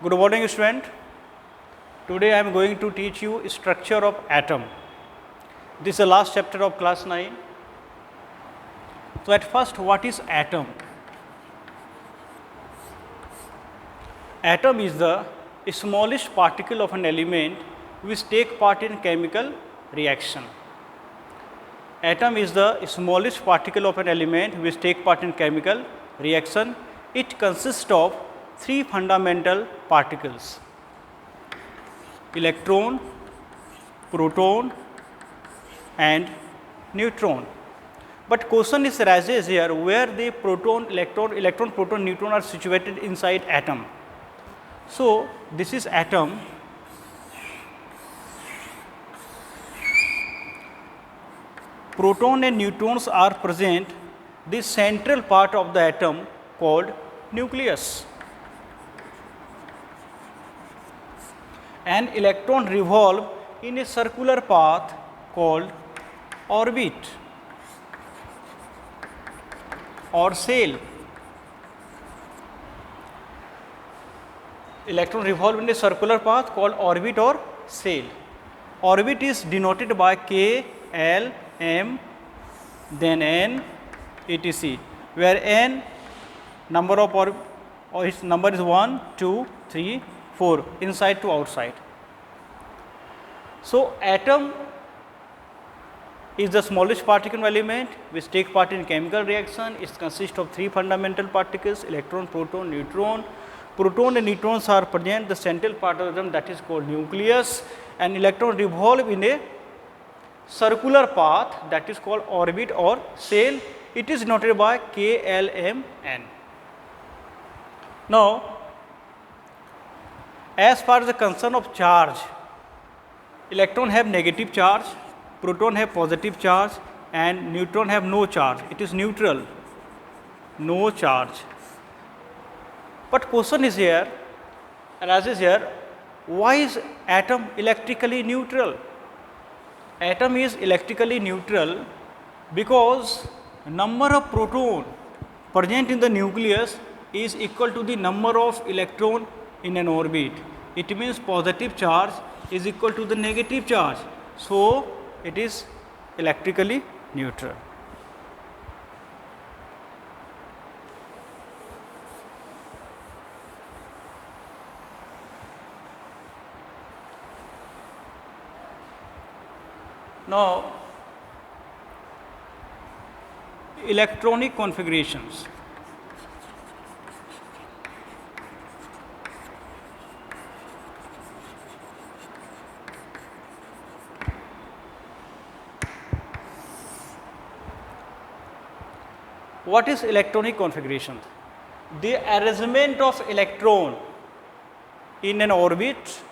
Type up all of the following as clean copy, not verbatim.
Good morning, student. Today I am going to teach you structure of atom. This is the last chapter of class 9. So at first, what is atom? Atom is the smallest particle of an element which take part in chemical reaction. Atom is the smallest particle of an element which take part in chemical reaction. It consists of three fundamental particles: electron, proton and neutron. But question is arises here, where the proton, electron, proton, neutron are situated inside atom. So this is atom. Proton and neutrons are present the central part of the atom called nucleus. An electron revolve in a circular path called orbit or shell. Electron revolve in a circular path called orbit or shell. Orbit is denoted by K, L, M, then N, etc., where N number of its number is 1, 2, 3, 4, inside to outside. So atom is the smallest particle element which take part in chemical reaction. It consists of three fundamental particles: electron, proton, neutron. Proton and neutrons are present the central part of them, that is called nucleus, and electron revolve in a circular path, that is called orbit or shell. It is denoted by K, L, M, N. Now, as far as the concern of charge, electron have negative charge, proton have positive charge and neutron have no charge. It is neutral, no charge. But question is here, arises here, why is atom electrically neutral? Atom is electrically neutral because number of proton present in the nucleus is equal to the number of electron in an orbit. It means positive charge is equal to the negative charge. So it is electrically neutral. Now, electronic configurations. What is electronic configuration? The arrangement of electron in an orbit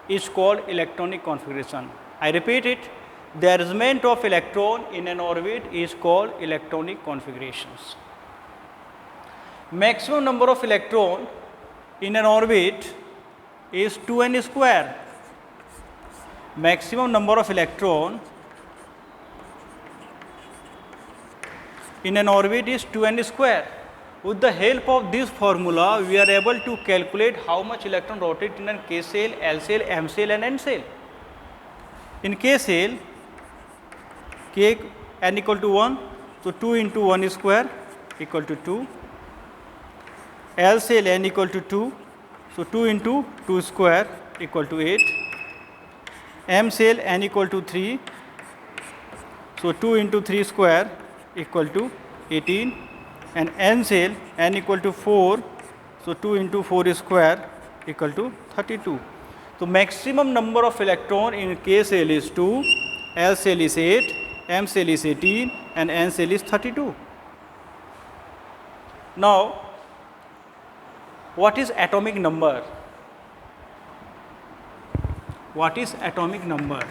is called electronic configuration. I repeat it, the arrangement of electron in an orbit is called electronic configurations. Maximum number of electron in an orbit is 2n square. Maximum number of electron in an orbit is 2n square. With the help of this formula, we are able to calculate how much electron rotate in a K cell, L cell, M cell and N cell. In K cell, K n equal to 1, so 2 into 1 square equal to 2. L cell n equal to 2, so 2 into 2 square equal to 8. M cell n equal to 3, so 2 into 3 square equal to 18, and N cell n equal to 4, so 2 into 4 square equal to 32. So maximum number of electron in K cell is 2, L cell is 8, M cell is 18 and N cell is 32. Now, what is atomic number? What is atomic number?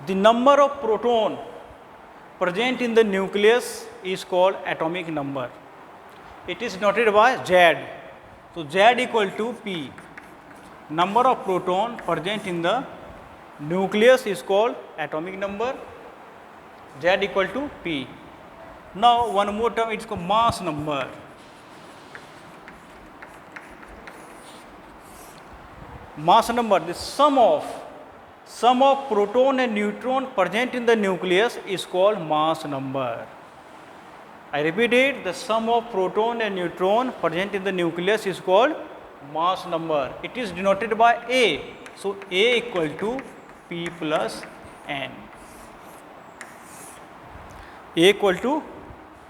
The number of proton present in the nucleus is called atomic number. It is noted by Z. So Z equal to P. Number of proton present in the nucleus is called atomic number. Z equal to P. Now one more term, it's called mass number. Mass number, the sum of proton and neutron present in the nucleus is called mass number. I repeat it, the sum of proton and neutron present in the nucleus is called mass number. It is denoted by A. So A equal to P plus N. A equal to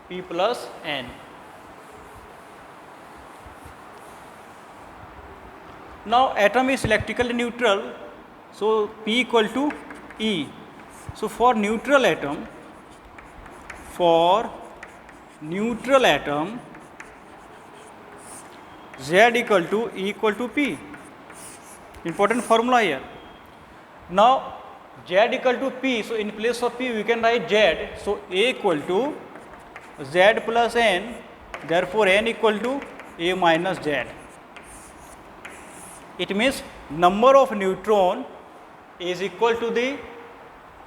P plus N. Now atom is electrically neutral, so P equal to E. So for neutral atom, Z equal to E equal to P. Important formula here. Now Z equal to P, so in place of P we can write Z. So A equal to Z plus N, therefore N equal to A minus Z. It means number of neutron is equal to the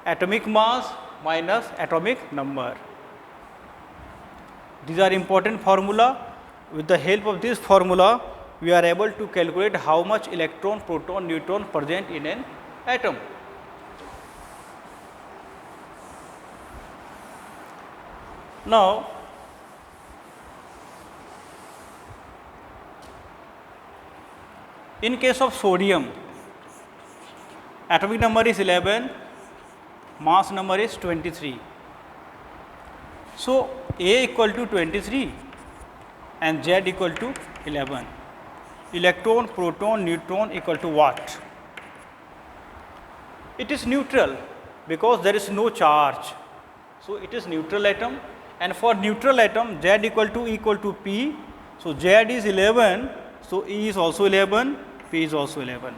atomic mass minus atomic number. These are important formula. With the help of this formula, we are able to calculate how much electron, proton, neutron present in an atom. Now, in case of sodium, atomic number is 11, mass number is 23. So A equal to 23 and Z equal to 11. Electron, proton, neutron equal to what? It is neutral because there is no charge. So it is neutral atom, and for neutral atom Z equal to P. So Z is 11, so E is also 11, P is also 11.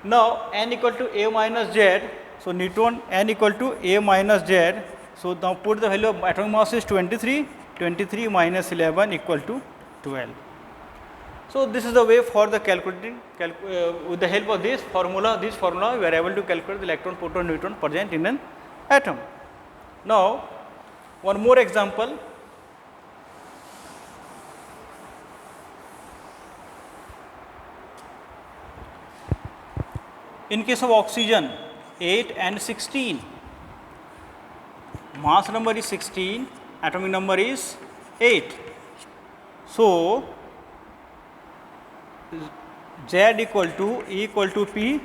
Now N equal to A minus Z, so neutron N equal to A minus Z. So now put the value of atomic mass is 23, 23 minus 11 equal to 12. So this is the way for the calculating, with the help of this formula we are able to calculate the electron, proton, neutron present in an atom. Now one more example. In case of oxygen, 8 and 16. Mass number is 16, atomic number is 8. So Z equal to E equal to P.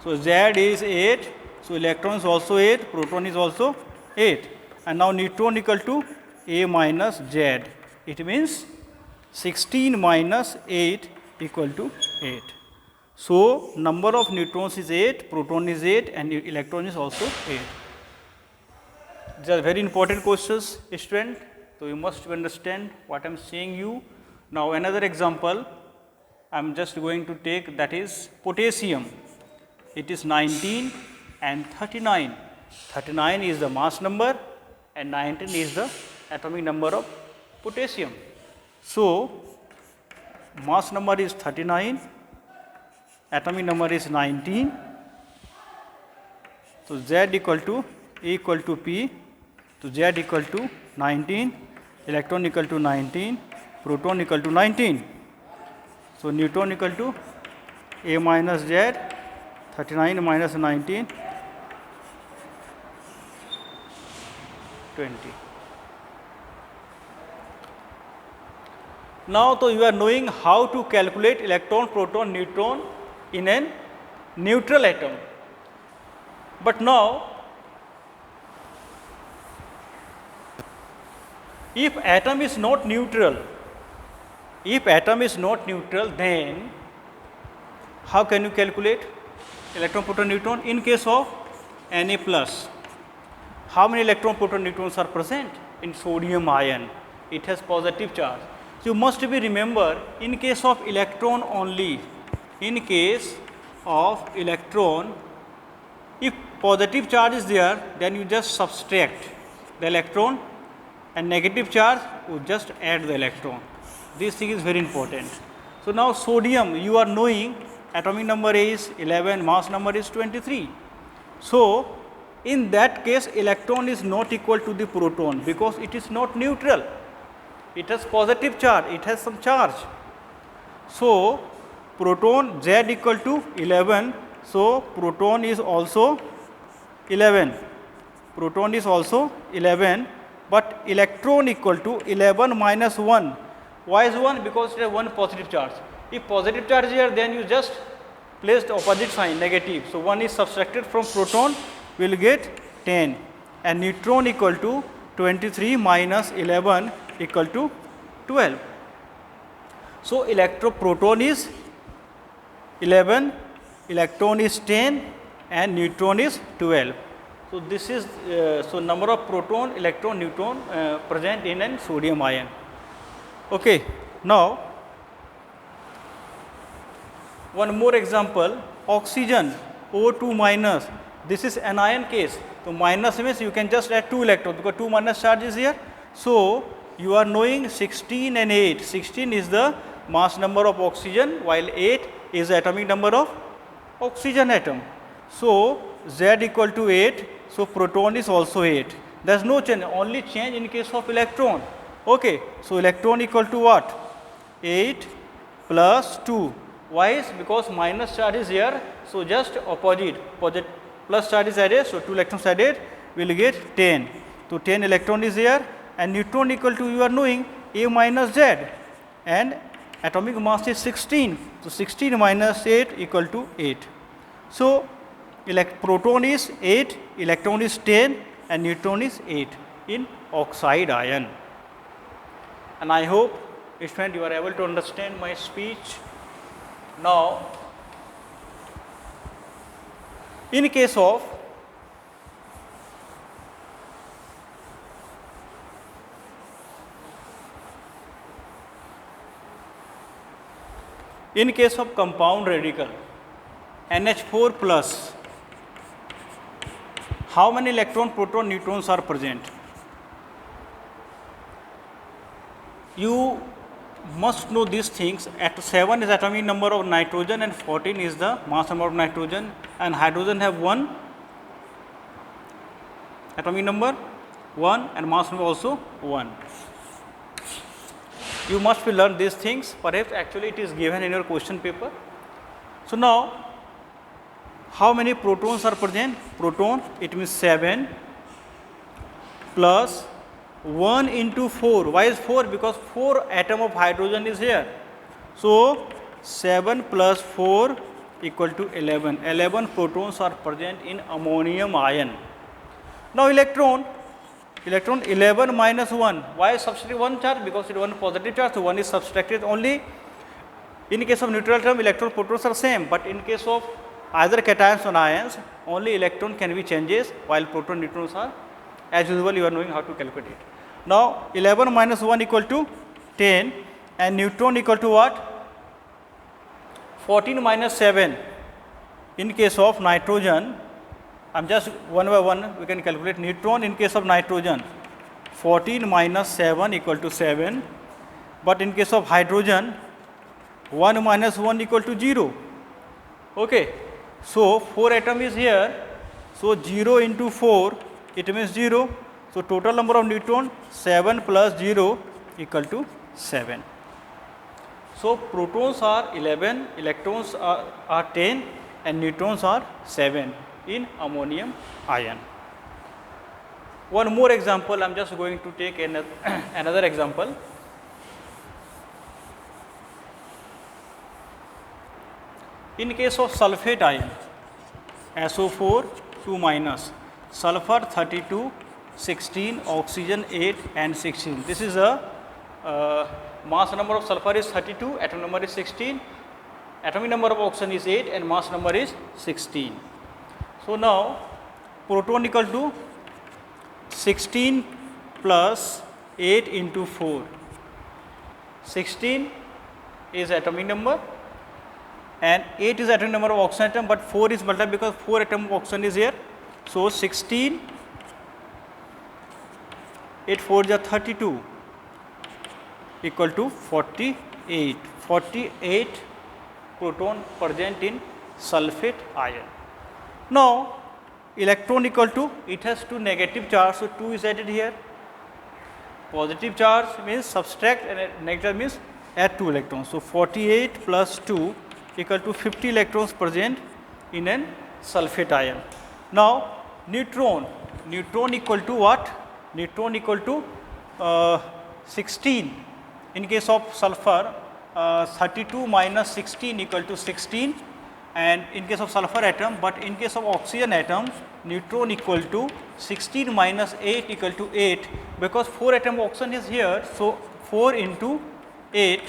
So Z is 8. So electron is also 8, proton is also 8. And now neutron equal to A minus Z. It means 16 minus 8 equal to 8. So number of neutrons is 8, proton is 8, and electron is also 8. These are very important questions, student. So you must understand what I am saying you. Now another example I am just going to take, that is potassium. It is 19 and 39. 39 is the mass number and 19 is the atomic number of potassium. So mass number is 39, atomic number is 19. So Z equal to E equal to P. So Z equal to 19, electron equal to 19, proton equal to 19. So neutron equal to A minus Z, 39 minus 19, 20. Now so you are knowing how to calculate electron, proton, neutron in a neutral atom. But now if atom is not neutral, then how can you calculate electron, proton, neutron? In case of Na plus, how many electron, proton, neutrons are present in sodium ion? It has positive charge. So you must be remember, in case of electron only, in case of electron, if positive charge is there, then you just subtract the electron, and negative charge, you just add the electron. This thing is very important. So now sodium, you are knowing atomic number is 11, mass number is 23. So In that case, electron is not equal to the proton because it is not neutral. It has positive charge, it has some charge. So, proton Z equal to 11. So, proton is also 11. Proton is also 11, but electron equal to 11 minus 1. Why is 1? Because it has one positive charge. If positive charge is here, then you just place the opposite sign, negative. So, 1 is subtracted from proton, we will get 10, and neutron equal to 23 minus 11 equal to 12. So, proton is 11, electron is 10, and neutron is 12. So, this is so number of proton, electron, neutron present in an sodium ion. Okay. Now, one more example, oxygen O2 minus. This is anion case. So, minus means you can just add 2 electrons because 2 minus charge is here. So, you are knowing 16 and 8. 16 is the mass number of oxygen, while 8 is the atomic number of oxygen atom. So, Z equal to 8. So, proton is also 8. There is no change, only change in case of electron. Okay. So, electron equal to what? 8 plus 2. Why is? Because minus charge is here. So, just opposite plus charge is added. So, 2 electrons added, we will get 10. So, 10 electron is here, and neutron equal to, you are knowing, A minus Z, and atomic mass is 16. So, 16 minus 8 equal to 8. So, proton is 8, electron is 10, and neutron is 8 in oxide ion. And I hope, student, you are able to understand my speech. Now, in case of compound radical NH4 plus, how many electron, proton, neutrons are present? You must know these things. At 7 is atomic number of nitrogen and 14 is the mass number of nitrogen, and hydrogen have 1 atomic number 1 and mass number also 1. You must be learn these things. Perhaps actually it is given in your question paper. So, now how many protons are present? Proton, it means 7 plus 1 into 4. Why is 4? Because 4 atom of hydrogen is here. So, 7 plus 4 equal to 11. 11 protons are present in ammonium ion. Now, electron 11 minus 1. Why is subtracted 1 charge? Because it is 1 positive charge, so 1 is subtracted only. In case of neutral term, electron protons are same, but in case of either cations or ions, only electron can be changes, while proton neutrons are as usual. You are knowing how to calculate it. Now, 11 minus 1 equal to 10, and neutron equal to what? 14 minus 7. In case of nitrogen, I am just one by one we can calculate. Neutron in case of nitrogen, 14 minus 7 equal to 7, but in case of hydrogen, 1 minus 1 equal to 0. Okay. So, 4 atom is here. So, 0 into 4, it means 0. So, total number of neutron 7 plus 0 equal to 7. So, protons are 11, electrons are 10, and neutrons are 7 in ammonium ion. One more example, I am just going to take another example. In case of sulfate ion, SO4 2 minus, sulfur 32, 16, oxygen 8 and 16. This is a mass number of sulfur is 32, atom number is 16, atomic number of oxygen is 8 and mass number is 16. So, now proton equal to 16 plus 8 into 4. 16 is atomic number and 8 is atomic number of oxygen atom, but 4 is multiplied because 4 atom of oxygen is here. So, 16, 8 4 is 32 equal to 48. 48 proton present in sulfate ion. Now, electron equal to, it has 2 negative charge, so 2 is added here. Positive charge means subtract and negative means add 2 electrons. So 48 plus 2 equal to 50 electrons present in an sulfate ion. Now neutron equal to what? Neutron equal to 16. In case of sulfur, 32 minus 16 equal to 16, and in case of sulfur atom, but in case of oxygen atom, neutron equal to 16 minus 8 equal to 8, because 4 atom oxygen is here, so 4 into 8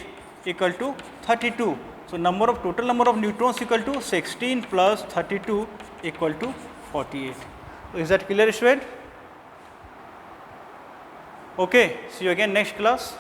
equal to 32. So total number of neutrons equal to 16 plus 32 equal to 48. So is that clear, student? Okay, see you again next class.